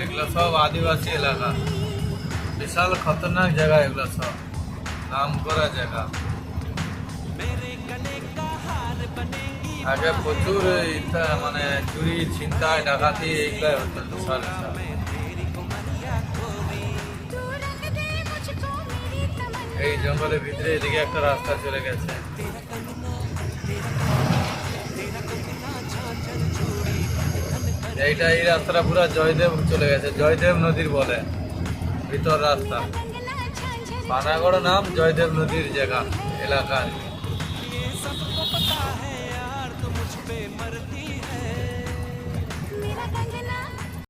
এগুলো সব আদিবাসী এলাকা, বিশাল খতরনাক জায়গা, এগুলো সব নাম করা জায়গা। আগে প্রচুর মানে চুরি ছিনতাই ডাকাতি এইগুলাই হতো বিশাল বিশাল। এই জঙ্গলের ভিতরে এদিকে একটা রাস্তা চলে গেছে। এই রাস্তাটা পুরো জয়দেব চলে গেছে, জয়দেব নদীর বলে ভিতর রাস্তা। পানাগড় নাম জয়দেব নদীর জায়গা এলাকা।